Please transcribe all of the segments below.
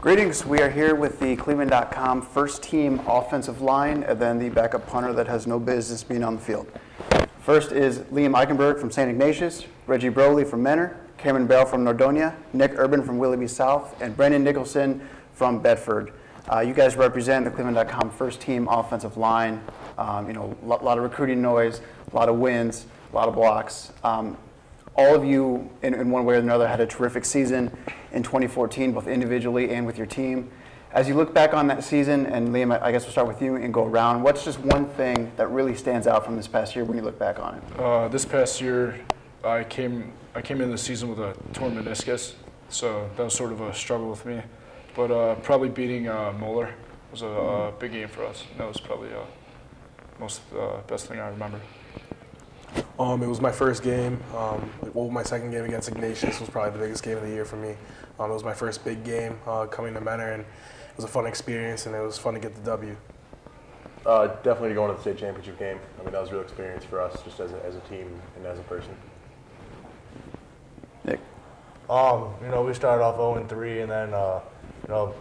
Greetings. We are here with the cleveland.com first team offensive line and then the backup punter that has no business being on the field. First is Liam Eichenberg from St. Ignatius, Reggie Broley from Menor, Cameron Bell from Nordonia, Nick Urban from Willoughby South, and Brendan Nicholson from Bedford. You guys represent the cleveland.com first team offensive line. A lot of recruiting noise, a lot of wins, a lot of blocks. All of you, in one way or another, had a terrific season in 2014, both individually and with your team. As you look back on that season, and Liam, I guess we'll start with you and go around, what's just one thing that really stands out from this past year when you look back on it? This past year, I came into the season with a torn meniscus, so that was sort of a struggle with me. But probably beating Moeller was a big game for us. That was probably best thing I remember. It was my first game. My second game against Ignatius was probably the biggest game of the year for me. It was my first big game coming to Menor, and it was a fun experience, and it was fun to get the W. Definitely going to the state championship game. I mean, that was a real experience for us, just as a team and as a person. Nick? We started off 0-3, and then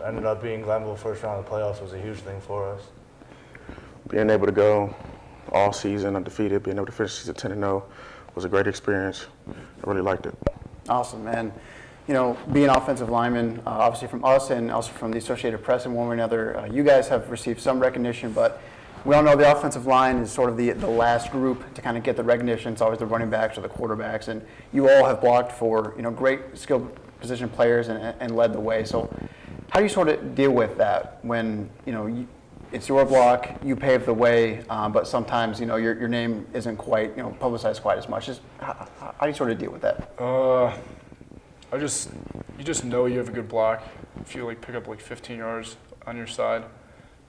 ended up being Glenville first round of the playoffs was a huge thing for us. Being able to go all season undefeated, being able to finish season 10-0 was a great experience. I really liked it. Awesome, man. Being offensive linemen, obviously from us and also from the Associated Press in one way or another, you guys have received some recognition, but we all know the offensive line is sort of the last group to kind of get the recognition. It's always the running backs or the quarterbacks, and you all have blocked for great skilled position players and led the way. So how do you sort of deal with that when it's your block, you pave the way, but sometimes your name isn't quite publicized quite as much? How do you sort of deal with that? You just know you have a good block. If you pick up 15 yards on your side,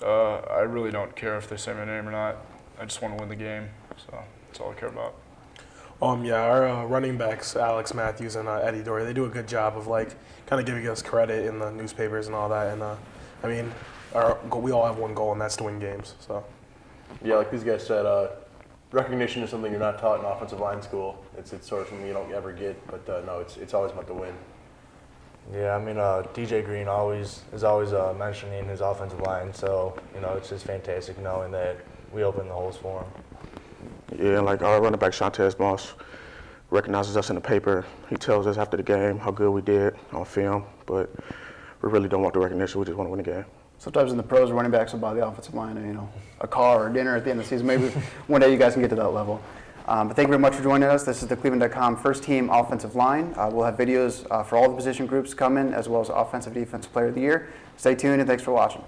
I really don't care if they say my name or not. I just want to win the game, so that's all I care about. Our running backs, Alex Matthews and Eddie Dory, they do a good job of kind of giving us credit in the newspapers and all that. And we all have one goal, and that's to win games. So, yeah, like these guys said, recognition is something you're not taught in offensive line school. It's sort of something you don't ever get, but no, it's always about the win. Yeah, DJ Green is always mentioning his offensive line, so it's just fantastic knowing that we open the holes for him. Yeah, and our running back Shantez Moss recognizes us in the paper. He tells us after the game how good we did on film, but we really don't want the recognition. We just want to win the game. Sometimes in the pros, running backs will buy the offensive line, a car or dinner at the end of the season. Maybe one day you guys can get to that level. But thank you very much for joining us. This is the cleveland.com first team offensive line. We'll have videos for all the position groups coming, as well as offensive defensive player of the year. Stay tuned and thanks for watching.